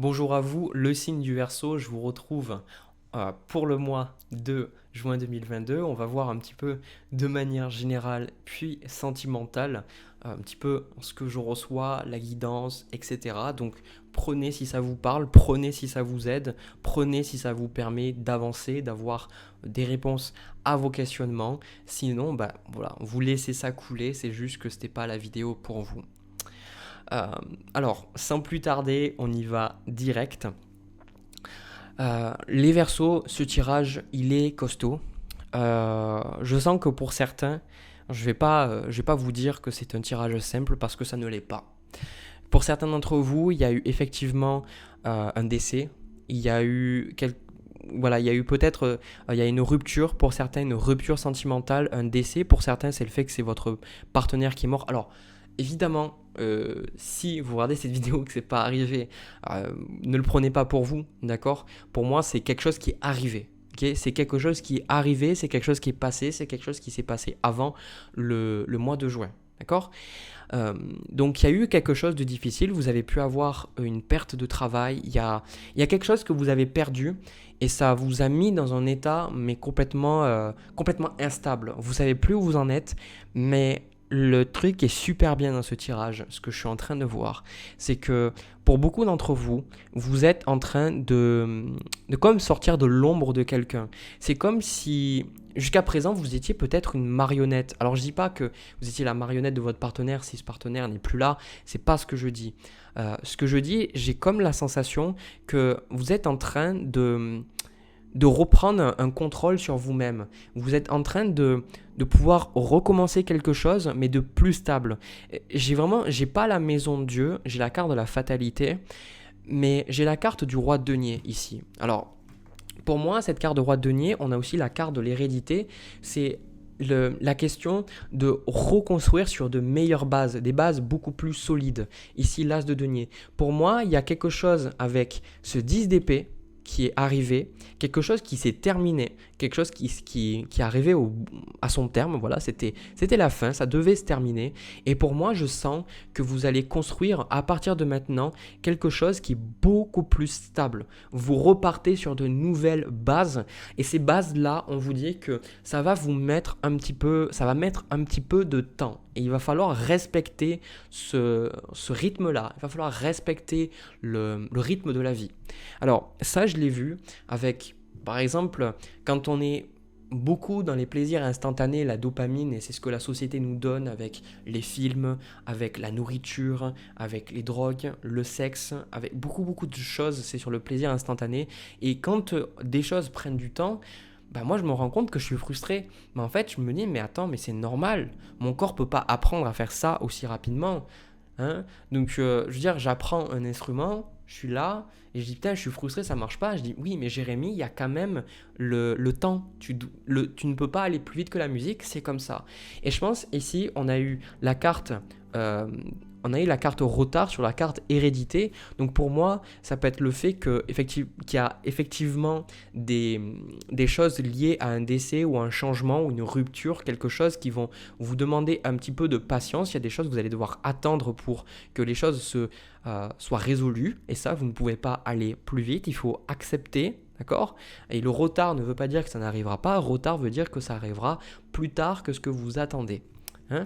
Bonjour à vous, le signe du Verseau, je vous retrouve pour le mois de juin 2022. On va voir un petit peu de manière générale puis sentimentale, un petit peu ce que je reçois, la guidance, etc. Donc prenez si ça vous parle, prenez si ça vous aide, prenez si ça vous permet d'avancer, d'avoir des réponses à vos questionnements. Sinon, voilà, vous laissez ça couler, c'est juste que c'était pas la vidéo pour vous. Euh, alors, sans plus tarder, on y va direct. Les Verseaux, ce tirage, il est costaud. Je sens que pour certains, je vais pas vous dire que c'est un tirage simple parce que ça ne l'est pas. Pour certains d'entre vous, il y a eu effectivement un décès. Il y a eu voilà, il y a eu peut-être il y a une rupture, pour certains une rupture sentimentale, un décès, pour certains c'est le fait que c'est votre partenaire qui est mort. Alors évidemment, si vous regardez cette vidéo et que c'est pas arrivé, ne le prenez pas pour vous, d'accord? Pour moi, c'est quelque chose qui est arrivé. Okay, c'est quelque chose qui est arrivé, c'est quelque chose qui est passé, c'est quelque chose qui s'est passé avant le mois de juin. D'accord. Euh, donc il y a eu quelque chose de difficile, vous avez pu avoir une perte de travail, il y a quelque chose que vous avez perdu et ça vous a mis dans un état mais complètement instable. Vous savez plus où vous en êtes, mais le truc est super bien dans ce tirage, ce que je suis en train de voir, c'est que pour beaucoup d'entre vous, vous êtes en train de comme sortir de l'ombre de quelqu'un. C'est comme si jusqu'à présent vous étiez peut-être une marionnette. Alors je dis pas que vous étiez la marionnette de votre partenaire si ce partenaire n'est plus là, c'est pas ce que je dis. Ce que je dis, j'ai comme la sensation que vous êtes en train de reprendre un contrôle sur vous-même. Vous êtes en train de pouvoir recommencer quelque chose, mais de plus stable. J'ai pas la maison de Dieu, j'ai la carte de la fatalité, mais j'ai la carte du roi de denier ici. Alors, pour moi, cette carte de roi de denier, on a aussi la carte de l'hérédité. C'est la question de reconstruire sur de meilleures bases, des bases beaucoup plus solides. Ici, l'as de denier. Pour moi, il y a quelque chose avec ce 10 d'épée qui est arrivé, quelque chose qui s'est terminé, quelque chose qui est arrivé à son terme, voilà, c'était la fin, ça devait se terminer. Et pour moi, je sens que vous allez construire à partir de maintenant quelque chose qui est beaucoup plus stable. Vous repartez sur de nouvelles bases, et ces bases-là, on vous dit que ça va mettre un petit peu de temps. Et il va falloir respecter ce rythme-là, il va falloir respecter le rythme de la vie. Alors ça, je l'ai vu avec, par exemple, quand on est beaucoup dans les plaisirs instantanés, la dopamine, et c'est ce que la société nous donne avec les films, avec la nourriture, avec les drogues, le sexe, avec beaucoup de choses, c'est sur le plaisir instantané. Et quand des choses prennent du temps, moi je me rends compte que je suis frustré. Mais en fait, je me dis, mais attends, mais c'est normal. Mon corps peut pas apprendre à faire ça aussi rapidement. Hein. Donc, je veux dire, j'apprends un instrument, je suis là, et je dis, putain, je suis frustré, ça marche pas. Je dis, oui, mais Jérémy, il y a quand même le temps. Tu ne peux pas aller plus vite que la musique, c'est comme ça. Et je pense, ici, euh, on a eu la carte retard sur la carte hérédité. Donc, pour moi, ça peut être le fait qu'il y a effectivement des choses liées à un décès ou un changement ou une rupture, quelque chose qui vont vous demander un petit peu de patience. Il y a des choses que vous allez devoir attendre pour que les choses soient résolues. Et ça, vous ne pouvez pas aller plus vite. Il faut accepter. D'accord. Et le retard ne veut pas dire que ça n'arrivera pas. Retard veut dire que ça arrivera plus tard que ce que vous attendez. Hein.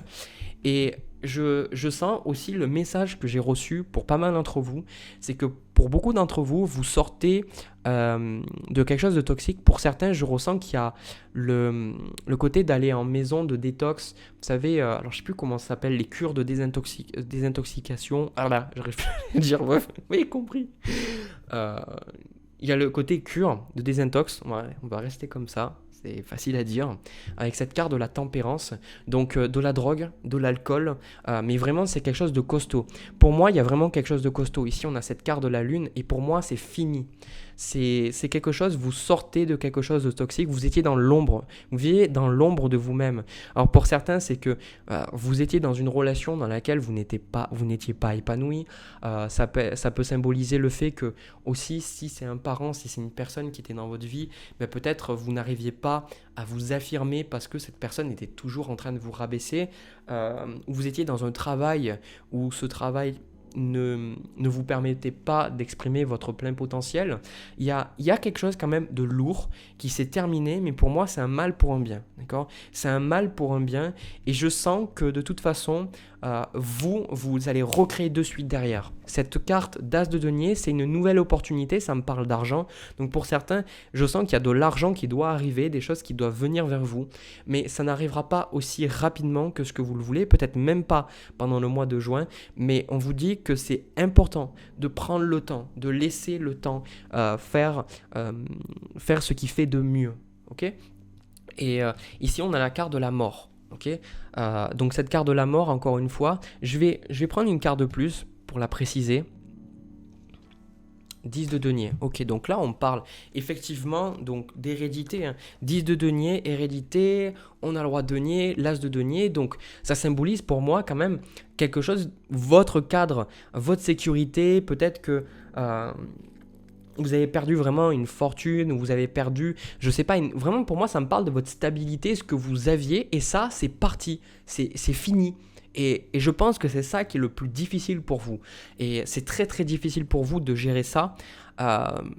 Et je sens aussi le message que j'ai reçu pour pas mal d'entre vous, c'est que pour beaucoup d'entre vous, vous sortez de quelque chose de toxique. Pour certains, je ressens qu'il y a le côté d'aller en maison de détox. Vous savez, alors je sais plus comment ça s'appelle, les cures de désintoxication. Ah là, j'arrive plus à dire, bref, vous avez compris. Euh, il y a le côté cure de désintox, ouais, on va rester comme ça, c'est facile à dire, avec cette carte de la tempérance, donc de la drogue, de l'alcool, mais vraiment c'est quelque chose de costaud. Pour moi, il y a vraiment quelque chose de costaud. Ici, on a cette carte de la lune, et pour moi, c'est fini. C'est quelque chose, vous sortez de quelque chose de toxique, vous étiez dans l'ombre, vous viviez dans l'ombre de vous-même. Alors pour certains, c'est que vous étiez dans une relation dans laquelle vous n'étiez pas épanoui. Ça peut symboliser le fait que aussi, si c'est un parent, si c'est une personne qui était dans votre vie, peut-être vous n'arriviez pas à vous affirmer parce que cette personne était toujours en train de vous rabaisser, ou vous étiez dans un travail où ce travail ne vous permettez pas d'exprimer votre plein potentiel, il y a quelque chose quand même de lourd qui s'est terminé, mais pour moi, c'est un mal pour un bien. D'accord ? C'est un mal pour un bien et je sens que de toute façon, vous allez recréer de suite derrière. Cette carte d'As de denier, c'est une nouvelle opportunité, ça me parle d'argent. Donc pour certains, je sens qu'il y a de l'argent qui doit arriver, des choses qui doivent venir vers vous, mais ça n'arrivera pas aussi rapidement que ce que vous le voulez, peut-être même pas pendant le mois de juin, mais on vous dit que c'est important de prendre le temps, de laisser le temps faire ce qui fait de mieux. Ok ? Et ici, on a la carte de la mort. Okay, donc cette carte de la mort, encore une fois, je vais prendre une carte de plus pour la préciser. 10 de denier. Ok, donc là on parle effectivement donc d'hérédité. Hein. 10 de denier, hérédité, on a le roi de denier, l'as de denier. Donc ça symbolise pour moi quand même quelque chose, votre cadre, votre sécurité. Peut-être que vous avez perdu vraiment une fortune, ou vous avez perdu, je sais pas, vraiment pour moi ça me parle de votre stabilité, ce que vous aviez, et ça c'est parti, c'est fini. Et je pense que c'est ça qui est le plus difficile pour vous. Et c'est très très difficile pour vous de gérer ça,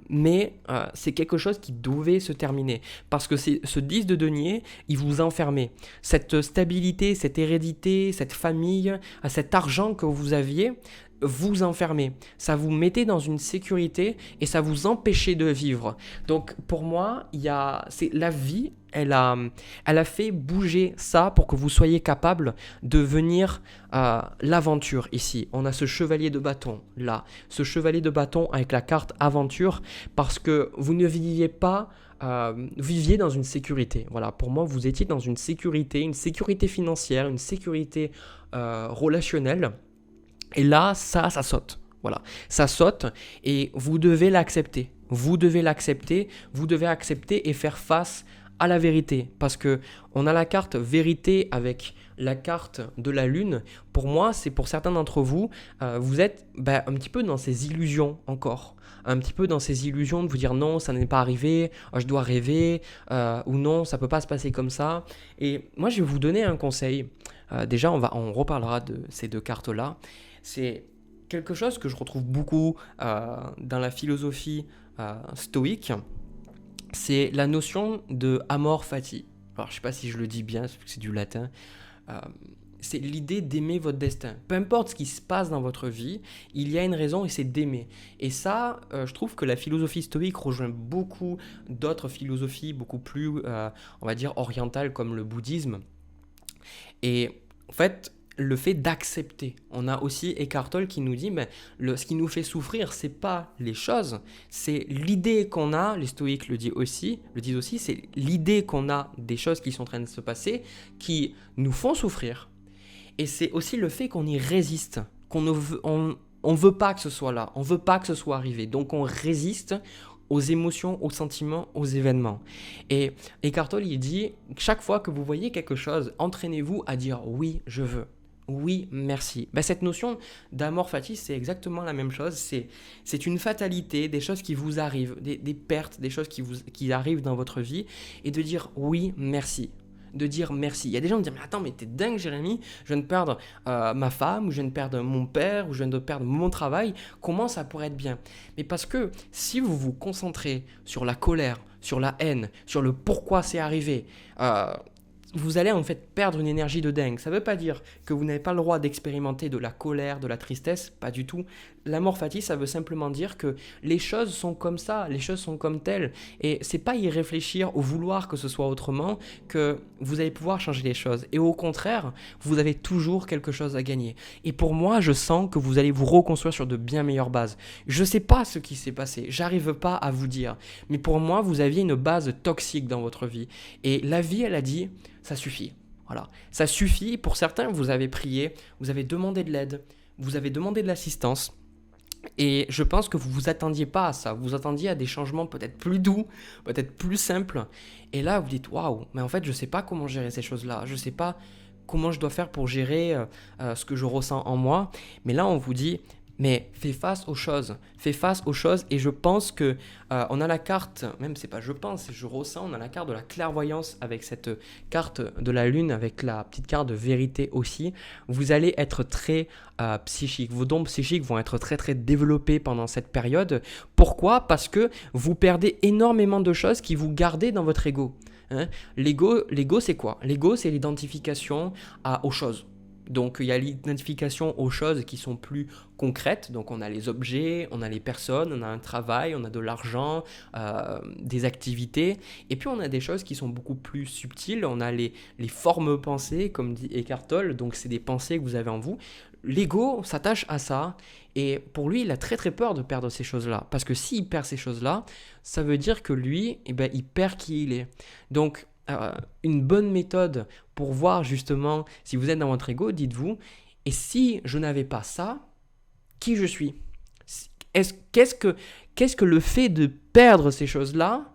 mais c'est quelque chose qui devait se terminer. Parce que ce 10 de denier, il vous enfermait. Cette stabilité, cette hérédité, cette famille, cet argent que vous aviez, vous enfermez, ça vous mettait dans une sécurité et ça vous empêchait de vivre. Donc pour moi, la vie, elle a fait bouger ça pour que vous soyez capable de venir l'aventure ici. On a ce chevalier de bâton là, ce chevalier de bâton avec la carte aventure parce que vous ne viviez pas viviez dans une sécurité. Voilà, pour moi, vous étiez dans une sécurité financière, une sécurité relationnelle. Et là, ça saute. Voilà, ça saute et vous devez l'accepter. Vous devez l'accepter, vous devez accepter et faire face à la vérité. Parce que on a la carte vérité avec la carte de la lune. Pour moi, c'est pour certains d'entre vous, vous êtes un petit peu dans ces illusions encore. Un petit peu dans ces illusions de vous dire non, ça n'est pas arrivé, je dois rêver, ou non, ça ne peut pas se passer comme ça. Et moi, je vais vous donner un conseil. Déjà, on reparlera de ces deux cartes-là. C'est quelque chose que je retrouve beaucoup dans la philosophie stoïque. C'est la notion de amor fati. Alors, je ne sais pas si je le dis bien, parce que c'est du latin. C'est l'idée d'aimer votre destin. Peu importe ce qui se passe dans votre vie, il y a une raison et c'est d'aimer. Et ça, je trouve que la philosophie stoïque rejoint beaucoup d'autres philosophies beaucoup plus, on va dire, orientales comme le bouddhisme. Et en fait, le fait d'accepter. On a aussi Eckhart Tolle qui nous dit ce qui nous fait souffrir, c'est pas les choses, c'est l'idée qu'on a, les stoïques le disent aussi, c'est l'idée qu'on a des choses qui sont en train de se passer qui nous font souffrir. Et c'est aussi le fait qu'on y résiste, qu'on ne veut pas que ce soit là, on veut pas que ce soit arrivé. Donc on résiste aux émotions, aux sentiments, aux événements. Et Eckhart Tolle, il dit, chaque fois que vous voyez quelque chose, entraînez-vous à dire oui, je veux. Oui, merci. Cette notion d'amor fati, c'est exactement la même chose. C'est une fatalité, des choses qui vous arrivent, des pertes, des choses qui arrivent dans votre vie, et de dire oui, merci. De dire merci. Il y a des gens qui disent « Mais attends, mais t'es dingue, Jérémy, je viens de perdre ma femme, ou je viens de perdre mon père, ou je viens de perdre mon travail. Comment ça pourrait être bien ?» Mais parce que si vous vous concentrez sur la colère, sur la haine, sur le pourquoi c'est arrivé, vous allez en fait perdre une énergie de dingue. Ça ne veut pas dire que vous n'avez pas le droit d'expérimenter de la colère, de la tristesse, pas du tout. L'amor fati, ça veut simplement dire que les choses sont comme ça, les choses sont comme telles. Et c'est pas y réfléchir ou vouloir que ce soit autrement que vous allez pouvoir changer les choses. Et au contraire, vous avez toujours quelque chose à gagner. Et pour moi, je sens que vous allez vous reconstruire sur de bien meilleures bases. Je sais pas ce qui s'est passé, j'arrive pas à vous dire. Mais pour moi, vous aviez une base toxique dans votre vie. Et la vie, elle a dit... Ça suffit. Voilà. Ça suffit. Pour certains, vous avez prié, vous avez demandé de l'aide, vous avez demandé de l'assistance. Et je pense que vous ne vous attendiez pas à ça. Vous vous attendiez à des changements peut-être plus doux, peut-être plus simples. Et là, vous dites waouh, mais en fait, je ne sais pas comment gérer ces choses-là. Je ne sais pas comment je dois faire pour gérer ce que je ressens en moi. Mais là, on vous dit Mais fais face aux choses et je pense que on a la carte, même c'est pas je pense, je ressens, on a la carte de la clairvoyance avec cette carte de la lune, avec la petite carte de vérité aussi. Vous allez être très psychique, vos dons psychiques vont être très très développés pendant cette période. Pourquoi ? Parce que vous perdez énormément de choses qui vous gardez dans votre ego. Hein. L'ego c'est quoi ? L'ego c'est l'identification aux choses. Donc il y a l'identification aux choses qui sont plus concrètes, donc on a les objets, on a les personnes, on a un travail, on a de l'argent, des activités, et puis on a des choses qui sont beaucoup plus subtiles, on a les formes pensées, comme dit Eckhart Tolle, donc c'est des pensées que vous avez en vous. L'ego s'attache à ça, et pour lui il a très très peur de perdre ces choses-là, parce que s'il perd ces choses-là, ça veut dire que lui, il perd qui il est. Donc une bonne méthode pour voir justement si vous êtes dans votre ego, dites-vous, et si je n'avais pas ça, qui je suis ? Qu'est-ce que le fait de perdre ces choses-là,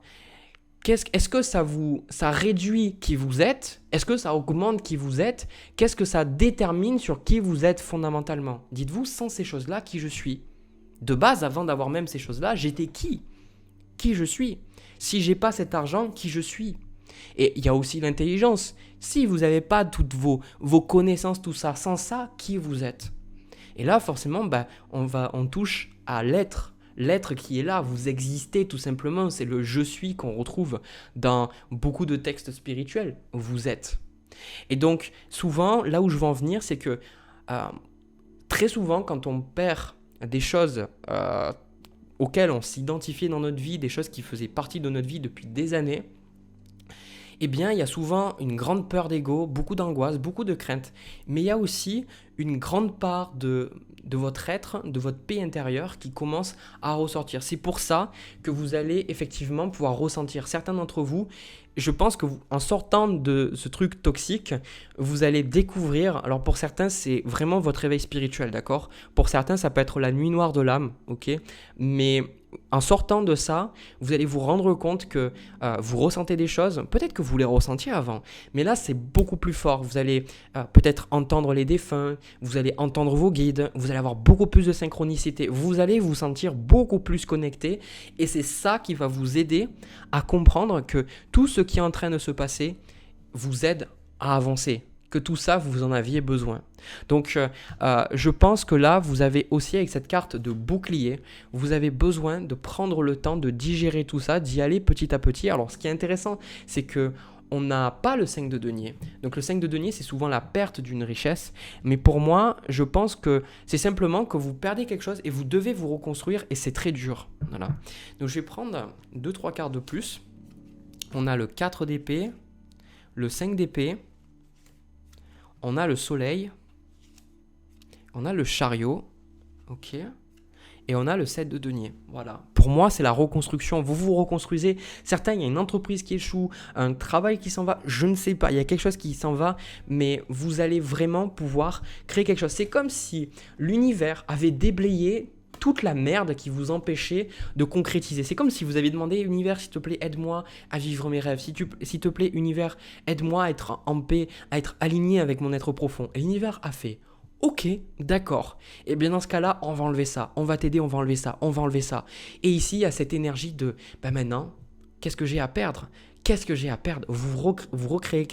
est-ce que ça réduit qui vous êtes ? Est-ce que ça augmente qui vous êtes ? Qu'est-ce que ça détermine sur qui vous êtes fondamentalement ? Dites-vous, sans ces choses-là, qui je suis ? De base, avant d'avoir même ces choses-là, j'étais qui ? Qui je suis ? Si j'ai pas cet argent, qui je suis ? Et il y a aussi l'intelligence. Si vous n'avez pas toutes vos connaissances, tout ça, sans ça, qui vous êtes ? Et là, forcément, on touche à l'être. L'être qui est là, vous existez tout simplement. C'est le « je suis » qu'on retrouve dans beaucoup de textes spirituels. Vous êtes. Et donc, souvent, là où je veux en venir, c'est que très souvent, quand on perd des choses auxquelles on s'identifiait dans notre vie, des choses qui faisaient partie de notre vie depuis des années, eh bien, il y a souvent une grande peur d'ego, beaucoup d'angoisse, beaucoup de crainte. Mais il y a aussi une grande part de votre être, de votre paix intérieure qui commence à ressortir. C'est pour ça que vous allez effectivement pouvoir ressentir. Certains d'entre vous, je pense que en sortant de ce truc toxique, vous allez découvrir, alors pour certains, c'est vraiment votre réveil spirituel, d'accord ? Pour certains, ça peut être la nuit noire de l'âme, ok ? Mais en sortant de ça, vous allez vous rendre compte que vous ressentez des choses, peut-être que vous les ressentiez avant, mais là c'est beaucoup plus fort. Vous allez peut-être entendre les défunts, vous allez entendre vos guides, vous allez avoir beaucoup plus de synchronicité, vous allez vous sentir beaucoup plus connecté et c'est ça qui va vous aider à comprendre que tout ce qui est en train de se passer vous aide à avancer. Que tout ça, vous en aviez besoin. Donc, je pense que là, vous avez aussi, avec cette carte de bouclier, vous avez besoin de prendre le temps de digérer tout ça, d'y aller petit à petit. Alors, ce qui est intéressant, c'est que on n'a pas le 5 de denier. Donc, le 5 de denier, c'est souvent la perte d'une richesse. Mais pour moi, je pense que c'est simplement que vous perdez quelque chose et vous devez vous reconstruire et c'est très dur. Voilà. Donc, je vais prendre 2-3 cartes de plus. On a le 4 d'épée, le 5 d'épée, on a le soleil, on a le chariot, ok, et on a le 7 de denier. Voilà. Pour moi, c'est la reconstruction. Vous vous reconstruisez. Certains, il y a une entreprise qui échoue, un travail qui s'en va, je ne sais pas, il y a quelque chose qui s'en va, mais vous allez vraiment pouvoir créer quelque chose. C'est comme si l'univers avait déblayé toute la merde qui vous empêchait de concrétiser. C'est comme si vous aviez demandé, univers, s'il te plaît, aide-moi à vivre mes rêves. S'il te plaît, univers, aide-moi à être en paix, à être aligné avec mon être profond. Et l'univers a fait, ok, d'accord. Et bien dans ce cas-là, on va enlever ça. On va t'aider, on va enlever ça. On va enlever ça. Et ici, il y a cette énergie de, maintenant, qu'est-ce que j'ai à perdre ? Qu'est-ce que j'ai à perdre ? Vous recréez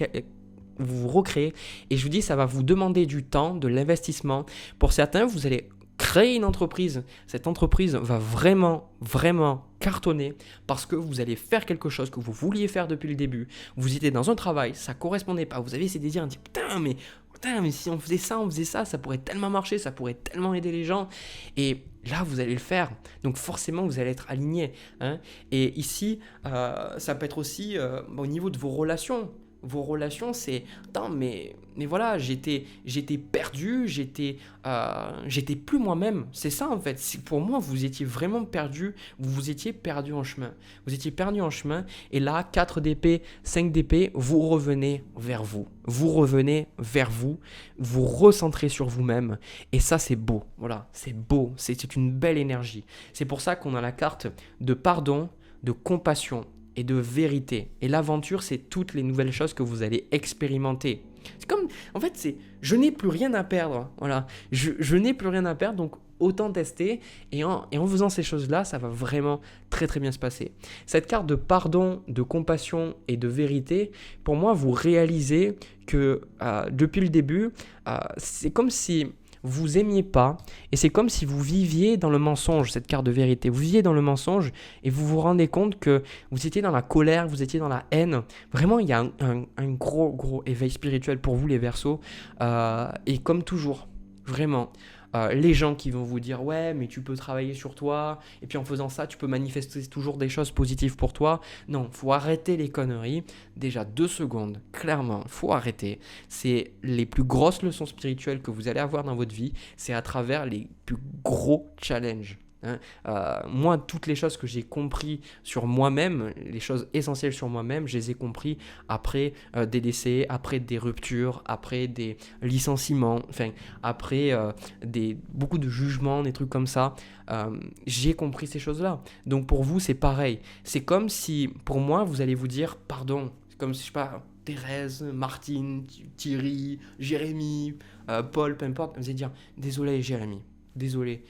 et je vous dis, ça va vous demander du temps, de l'investissement. Pour certains, vous allez créer une entreprise. Cette entreprise va vraiment, vraiment cartonner parce que vous allez faire quelque chose que vous vouliez faire depuis le début. Vous étiez dans un travail, ça ne correspondait pas. Vous avez ces désirs, on dit putain, mais si on faisait ça, ça pourrait tellement marcher, ça pourrait tellement aider les gens. Et là, vous allez le faire. Donc forcément, vous allez être aligné. Hein. Et ici, ça peut être aussi au niveau de vos relations. Vos relations, c'est attends, mais voilà, j'étais perdu, j'étais plus moi-même. C'est ça en fait. Pour moi, vous étiez vraiment perdu. Vous étiez perdu en chemin. Vous étiez perdu en chemin. Et là, 4 d'épée, 5 d'épée, vous revenez vers vous. Vous revenez vers vous. Vous recentrez sur vous-même. Et ça, c'est beau. Voilà, c'est beau. C'est une belle énergie. C'est pour ça qu'on a la carte de pardon, de compassion et de vérité. Et l'aventure, c'est toutes les nouvelles choses que vous allez expérimenter. C'est comme, en fait, je n'ai plus rien à perdre. Voilà, je n'ai plus rien à perdre, donc autant tester et en faisant ces choses-là, ça va vraiment très très bien se passer. Cette carte de pardon, de compassion et de vérité, pour moi, vous réalisez que depuis le début, c'est comme si vous aimiez pas et c'est comme si vous viviez dans le mensonge, cette carte de vérité. Vous viviez dans le mensonge et vous vous rendez compte que vous étiez dans la colère, vous étiez dans la haine. Vraiment, il y a un gros éveil spirituel pour vous les Verseaux. Et comme toujours, vraiment, les gens qui vont vous dire ouais mais tu peux travailler sur toi et puis en faisant ça tu peux manifester toujours des choses positives pour toi. Non, faut arrêter les conneries. Déjà 2 secondes, clairement, faut arrêter. C'est les plus grosses leçons spirituelles que vous allez avoir dans votre vie, c'est à travers les plus gros challenges. Moi, toutes les choses que j'ai compris sur moi-même, les choses essentielles sur moi-même, je les ai compris après des décès, après des ruptures, après des licenciements, enfin après beaucoup de jugements, des trucs comme ça. J'ai compris ces choses-là. Donc pour vous, c'est pareil. C'est comme si, pour moi, vous allez vous dire pardon. C'est comme si, je sais pas, Thérèse, Martine, Thierry, Jérémy, Paul, peu importe, vous allez dire désolé Jérémy. Désolé.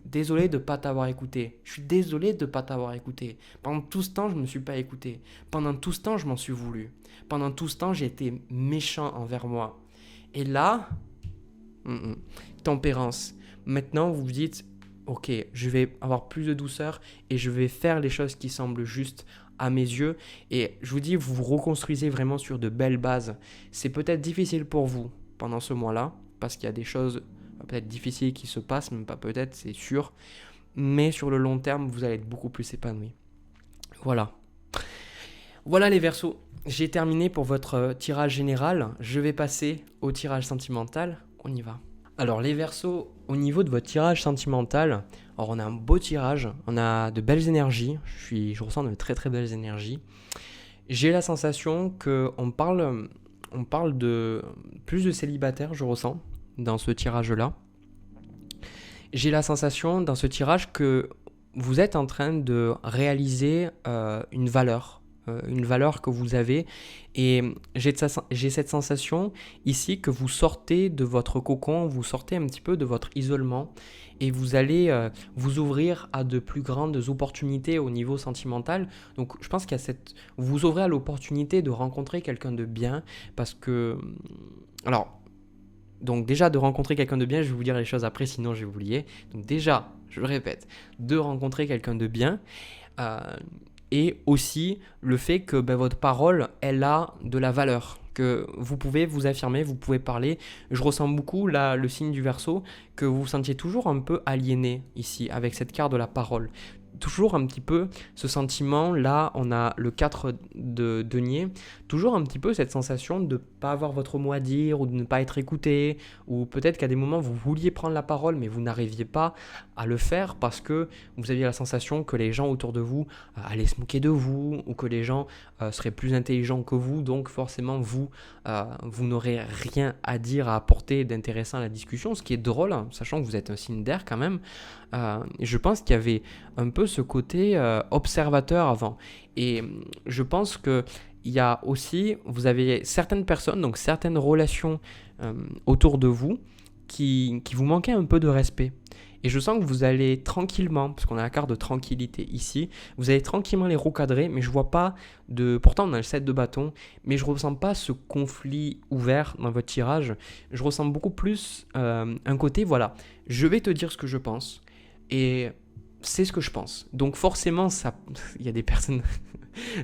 Désolé de ne pas t'avoir écouté. Je suis désolé de ne pas t'avoir écouté. Pendant tout ce temps, je ne me suis pas écouté. Pendant tout ce temps, je m'en suis voulu. Pendant tout ce temps, j'ai été méchant envers moi. Et là, tempérance. Maintenant, vous vous dites, ok, je vais avoir plus de douceur et je vais faire les choses qui semblent justes à mes yeux. Et je vous dis, vous vous reconstruisez vraiment sur de belles bases. C'est peut-être difficile pour vous pendant ce mois-là, parce qu'il y a des choses peut-être difficiles qui se passent, même pas peut-être, c'est sûr. Mais sur le long terme, vous allez être beaucoup plus épanoui. Voilà. Voilà les Verseaux. J'ai terminé pour votre tirage général. Je vais passer au tirage sentimental. On y va. Alors les Verseaux, au niveau de votre tirage sentimental, alors on a un beau tirage, on a de belles énergies. Je ressens de très très belles énergies. J'ai la sensation qu'on parle de plus de célibataires, je ressens, dans ce tirage-là. J'ai la sensation dans ce tirage que vous êtes en train de réaliser une valeur que vous avez. Et j'ai cette sensation ici que vous sortez de votre cocon, vous sortez un petit peu de votre isolement et vous allez vous ouvrir à de plus grandes opportunités au niveau sentimental. Donc je pense qu'il y a vous vous ouvrez à l'opportunité de rencontrer quelqu'un de bien parce que... Alors, donc déjà de rencontrer quelqu'un de bien, je vais vous dire les choses après sinon je vais oublier. Donc déjà, je le répète, de rencontrer quelqu'un de bien et aussi le fait que votre parole, elle a de la valeur, que vous pouvez vous affirmer, vous pouvez parler. Je ressens beaucoup là le signe du Verseau, que vous vous sentiez toujours un peu aliéné ici avec cette carte de la parole. Toujours un petit peu ce sentiment, là on a le 4 de denier, toujours un petit peu cette sensation de ne pas avoir votre mot à dire ou de ne pas être écouté, ou peut-être qu'à des moments vous vouliez prendre la parole mais vous n'arriviez pas à le faire parce que vous aviez la sensation que les gens autour de vous allaient se moquer de vous ou que les gens seraient plus intelligents que vous, donc forcément vous n'aurez rien à dire, à apporter d'intéressant à la discussion, ce qui est drôle, hein, sachant que vous êtes un signe d'air quand même. Je pense qu'il y avait un peu ce côté observateur avant. Et je pense qu'il y a aussi, vous avez certaines personnes, donc certaines relations autour de vous qui vous manquaient un peu de respect. Et je sens que vous allez tranquillement, parce qu'on a la carte de tranquillité ici, vous allez tranquillement les recadrer, mais je vois pas de... Pourtant, on a le 7 de bâton, mais je ressens pas ce conflit ouvert dans votre tirage. Je ressens beaucoup plus un côté, voilà, je vais te dire ce que je pense, et c'est ce que je pense. Donc forcément, il y a des personnes...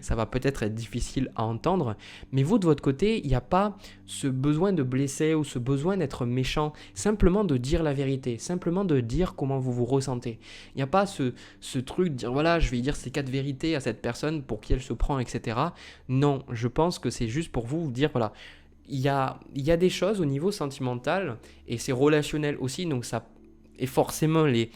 ça va peut-être être difficile à entendre, mais vous de votre côté, il n'y a pas ce besoin de blesser ou ce besoin d'être méchant, simplement de dire la vérité, simplement de dire comment vous vous ressentez. Il n'y a pas ce truc de dire voilà, je vais dire ces 4 vérités à cette personne pour qui elle se prend, etc. Non, je pense que c'est juste pour vous dire voilà, il y a des choses au niveau sentimental et c'est relationnel aussi, donc ça et forcément les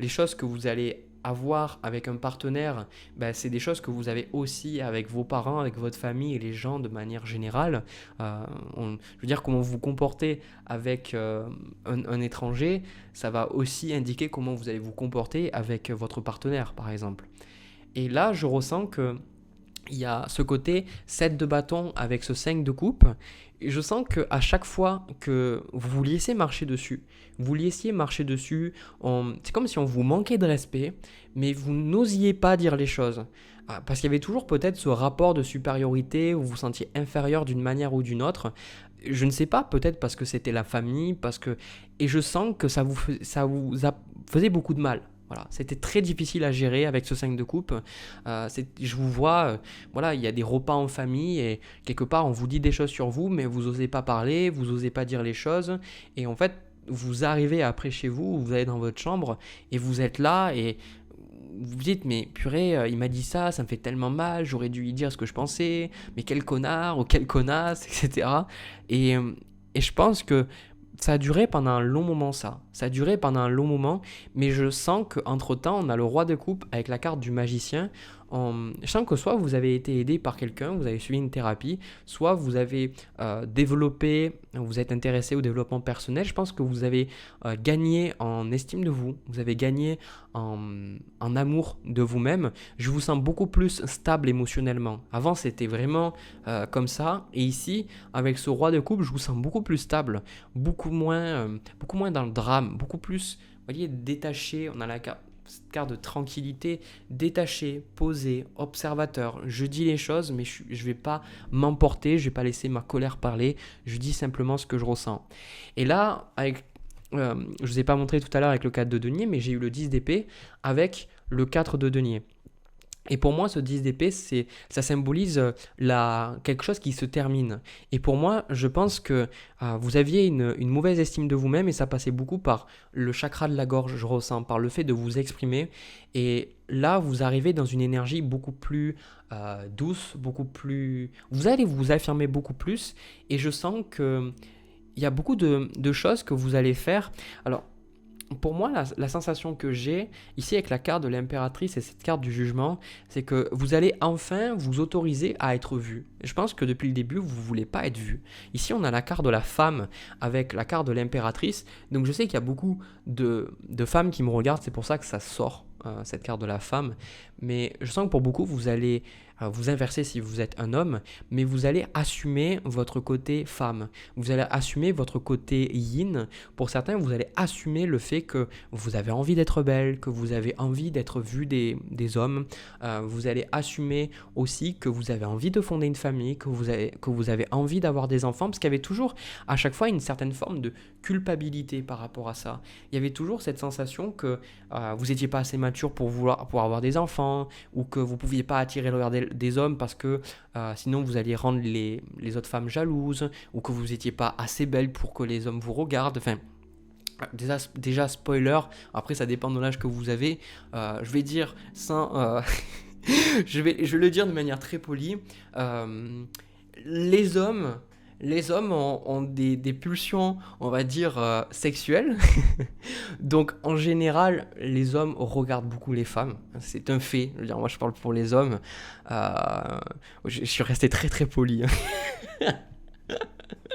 choses que vous allez avoir avec un partenaire, c'est des choses que vous avez aussi avec vos parents, avec votre famille et les gens de manière générale. Je veux dire, comment vous vous comportez avec un étranger, ça va aussi indiquer comment vous allez vous comporter avec votre partenaire, par exemple. Et là, je ressens que il y a ce côté 7 de bâton avec ce 5 de coupe. Et je sens qu'à chaque fois que vous laissiez marcher dessus, c'est comme si on vous manquait de respect, mais vous n'osiez pas dire les choses. Parce qu'il y avait toujours peut-être ce rapport de supériorité où vous vous sentiez inférieur d'une manière ou d'une autre. Je ne sais pas, peut-être parce que c'était la famille, et je sens que faisait beaucoup de mal. Voilà, c'était très difficile à gérer avec ce 5 de coupe. Je vous vois, voilà, il y a des repas en famille et quelque part on vous dit des choses sur vous, mais vous n'osez pas parler, vous n'osez pas dire les choses. Et en fait, vous arrivez après chez vous, vous allez dans votre chambre et vous êtes là et vous vous dites, mais purée, il m'a dit ça, ça me fait tellement mal, j'aurais dû lui dire ce que je pensais, mais quel connard ou quelle connasse, etc. Et, euh, et je pense que ça a duré pendant un long moment, ça. Ça a duré pendant un long moment, mais je sens qu'entre-temps, on a le roi de coupe avec la carte du magicien. Je sens que soit vous avez été aidé par quelqu'un, vous avez suivi une thérapie, soit vous avez développé, vous êtes intéressé au développement personnel. Je pense que vous avez gagné en estime de vous, vous avez gagné en amour de vous-même. Je vous sens beaucoup plus stable émotionnellement. Avant, c'était vraiment comme ça. Et ici, avec ce roi de coupe, je vous sens beaucoup plus stable, beaucoup moins dans le drame, beaucoup plus, vous voyez, détaché. On a cette carte de tranquillité, détaché, posé, observateur. Je dis les choses, mais je ne vais pas m'emporter, je ne vais pas laisser ma colère parler. Je dis simplement ce que je ressens. Et là, je ne vous ai pas montré tout à l'heure avec le 4 de denier, mais j'ai eu le 10 d'épée avec le 4 de denier. Et pour moi, ce 10 d'épée, ça symbolise quelque chose qui se termine. Et pour moi, je pense que vous aviez une mauvaise estime de vous-même et ça passait beaucoup par le chakra de la gorge, je ressens, par le fait de vous exprimer. Et là, vous arrivez dans une énergie beaucoup plus douce, beaucoup plus... Vous allez vous affirmer beaucoup plus et je sens qu'il y a beaucoup de choses que vous allez faire. Alors, pour moi, la sensation que j'ai ici avec la carte de l'impératrice et cette carte du jugement, c'est que vous allez enfin vous autoriser à être vu. Je pense que depuis le début, vous ne voulez pas être vu. Ici, on a la carte de la femme avec la carte de l'impératrice. Donc, je sais qu'il y a beaucoup de femmes qui me regardent. C'est pour ça que ça sort, cette carte de la femme. Mais je sens que pour beaucoup, vous allez vous inverser si vous êtes un homme, mais vous allez assumer votre côté femme. Vous allez assumer votre côté yin. Pour certains, vous allez assumer le fait que vous avez envie d'être belle, que vous avez envie d'être vu des hommes. Vous allez assumer aussi que vous avez envie de fonder une famille, que vous avez envie d'avoir des enfants, parce qu'il y avait toujours à chaque fois une certaine forme de culpabilité par rapport à ça. Il y avait toujours cette sensation que vous n'étiez pas assez mature pour avoir des enfants, ou que vous ne pouviez pas attirer le regard des hommes parce que sinon vous alliez rendre les autres femmes jalouses, ou que vous n'étiez pas assez belle pour que les hommes vous regardent. Enfin, déjà spoiler, après ça dépend de l'âge que vous avez. Je vais dire sans... je vais le dire de manière très polie. Les hommes ont des pulsions, on va dire, sexuelles. Donc, en général, les hommes regardent beaucoup les femmes. C'est un fait. Je veux dire, moi, je parle pour les hommes. Je suis resté très, très poli.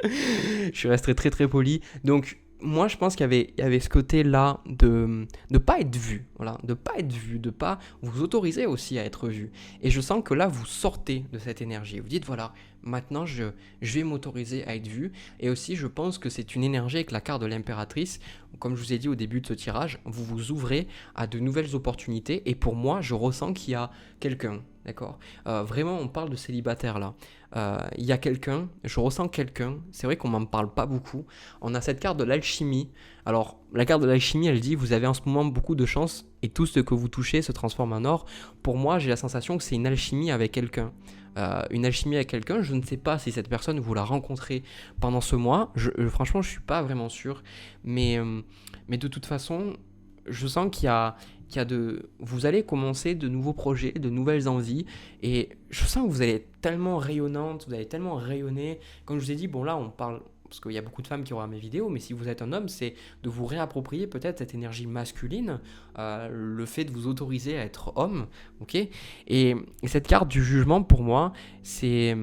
Je suis resté très, très poli. Donc, moi, je pense qu'il y avait ce côté-là de ne pas être vu. Voilà, de pas être vu, de pas vous autoriser aussi à être vu. Et je sens que là, vous sortez de cette énergie. Vous dites, voilà, maintenant, je vais m'autoriser à être vu. Et aussi, je pense que c'est une énergie avec la carte de l'impératrice. Comme je vous ai dit au début de ce tirage, vous vous ouvrez à de nouvelles opportunités. Et pour moi, je ressens qu'il y a quelqu'un. D'accord. Vraiment, on parle de célibataire là. Il y a quelqu'un, je ressens quelqu'un. C'est vrai qu'on m'en parle pas beaucoup. On a cette carte de l'alchimie. Alors, la carte de l'alchimie, elle dit vous avez en ce moment beaucoup de chance et tout ce que vous touchez se transforme en or. Pour moi, j'ai la sensation que c'est une alchimie avec quelqu'un. Une alchimie avec quelqu'un. Je ne sais pas si cette personne vous l'a rencontrée pendant ce mois. Franchement, je suis pas vraiment sûr. Mais de toute façon, je sens qu'il y a vous allez commencer de nouveaux projets, de nouvelles envies, et je sens que vous allez être tellement rayonnante, vous allez tellement rayonner. Comme je vous ai dit, bon là on parle, parce qu'il y a beaucoup de femmes qui auront mes vidéos, mais si vous êtes un homme, c'est de vous réapproprier peut-être cette énergie masculine, le fait de vous autoriser à être homme, ok. Et cette carte du jugement, pour moi, c'est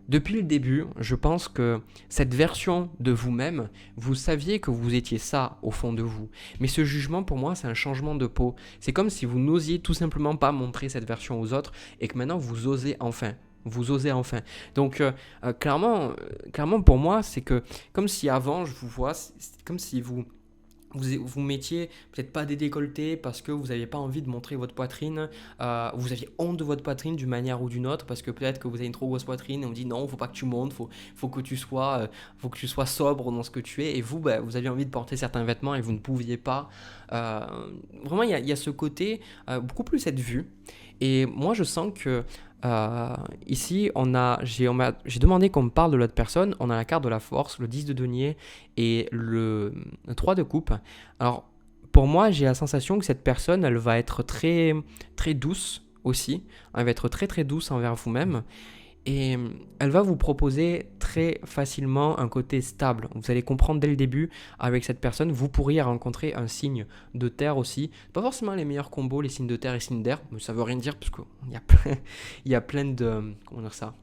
Depuis le début, je pense que cette version de vous-même, vous saviez que vous étiez ça au fond de vous. Mais ce jugement, pour moi, c'est un changement de peau. C'est comme si vous n'osiez tout simplement pas montrer cette version aux autres et que maintenant vous osez enfin. Vous osez enfin. Donc, clairement, pour moi, c'est que comme si avant, je vous vois, c'est comme si vous mettiez peut-être pas des décolletés parce que vous n'aviez pas envie de montrer votre poitrine, vous aviez honte de votre poitrine d'une manière ou d'une autre parce que peut-être que vous avez une trop grosse poitrine et on dit non, faut pas que tu montes, faut que tu sois sobre dans ce que tu es et vous, bah, vous aviez envie de porter certains vêtements et vous ne pouviez pas. Euh, Vraiment, il y a ce côté, beaucoup plus cette vue et moi je sens que ici, j'ai demandé qu'on me parle de l'autre personne. On a la carte de la force, le 10 de denier et le 3 de coupe. Alors, pour moi, j'ai la sensation que cette personne, elle va être très, très douce aussi. Elle va être très, très douce envers vous-même. Et elle va vous proposer très facilement un côté stable. Vous allez comprendre dès le début avec cette personne, vous pourriez rencontrer un signe de terre aussi. Pas forcément les meilleurs combos, les signes de terre et signes d'air, mais ça veut rien dire parce qu'il y a plein, il y a plein de... Comment dire ça?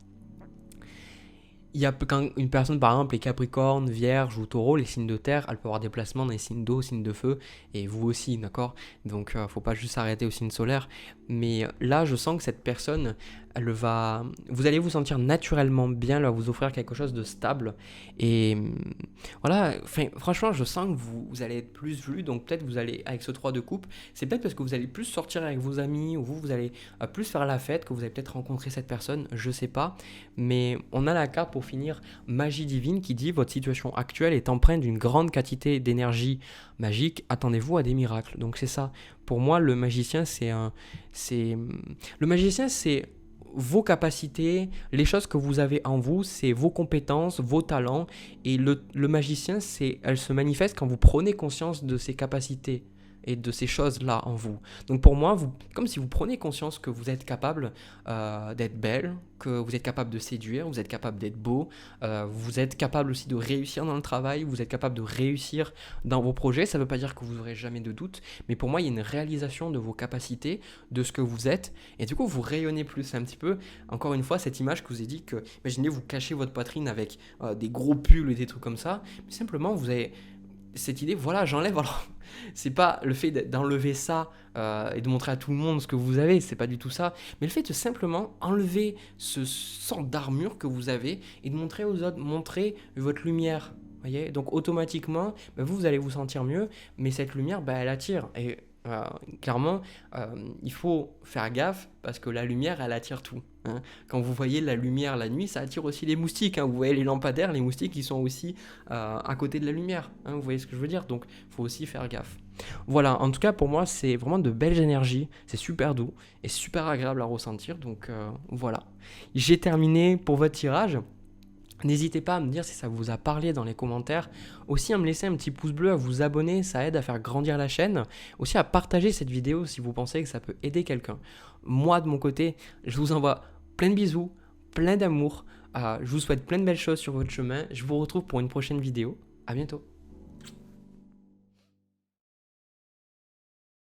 Il y a, quand une personne, par exemple, est Capricorne, Vierge ou Taureau, les signes de terre, elle peut avoir des placements dans les signes d'eau, signes de feu, et vous aussi, d'accord? Donc, faut pas juste s'arrêter au signe solaire. Mais là, je sens que cette personne, vous allez vous sentir naturellement bien, elle va vous offrir quelque chose de stable. Et voilà, enfin, franchement, je sens que vous allez être plus vu, donc peut-être vous allez, avec ce 3 de coupe, c'est peut-être parce que vous allez plus sortir avec vos amis, ou vous allez plus faire la fête, que vous allez peut-être rencontrer cette personne, je sais pas. Mais on a la carte pour finir, magie divine, qui dit votre situation actuelle est empreinte d'une grande quantité d'énergie magique, attendez-vous à des miracles. Donc c'est ça. Pour moi, le magicien, le magicien, c'est vos capacités, les choses que vous avez en vous, c'est vos compétences, vos talents. Et le magicien, elle se manifeste quand vous prenez conscience de ces capacités et de ces choses-là en vous. Donc pour moi, comme si vous preniez conscience que vous êtes capable d'être belle, que vous êtes capable de séduire, vous êtes capable d'être beau, vous êtes capable aussi de réussir dans le travail, vous êtes capable de réussir dans vos projets. Ça ne veut pas dire que vous n'aurez jamais de doute, mais pour moi, il y a une réalisation de vos capacités, de ce que vous êtes, et du coup, vous rayonnez plus. C'est un petit peu, encore une fois, cette image que je vous ai dit que, imaginez, vous cachez votre poitrine avec des gros pulls et des trucs comme ça, mais simplement, vous avez cette idée, voilà, j'enlève. Alors, c'est pas le fait d'enlever ça et de montrer à tout le monde ce que vous avez, c'est pas du tout ça, mais le fait de simplement enlever ce sorte d'armure que vous avez et de montrer aux autres, montrer votre lumière. Voyez, donc automatiquement, vous allez vous sentir mieux, mais cette lumière, elle attire. Et euh, clairement, il faut faire gaffe parce que la lumière, elle attire tout. Hein. Quand vous voyez la lumière la nuit, ça attire aussi les moustiques. Hein. Vous voyez les lampadaires, les moustiques, ils sont aussi à côté de la lumière. Hein. Vous voyez ce que je veux dire? Donc, il faut aussi faire gaffe. Voilà, en tout cas, pour moi, c'est vraiment de belles énergies. C'est super doux et super agréable à ressentir. Donc, voilà. J'ai terminé pour votre tirage. N'hésitez pas à me dire si ça vous a parlé dans les commentaires. Aussi à me laisser un petit pouce bleu, à vous abonner, ça aide à faire grandir la chaîne. Aussi à partager cette vidéo si vous pensez que ça peut aider quelqu'un. Moi de mon côté, je vous envoie plein de bisous, plein d'amour. Je vous souhaite plein de belles choses sur votre chemin. Je vous retrouve pour une prochaine vidéo. À bientôt.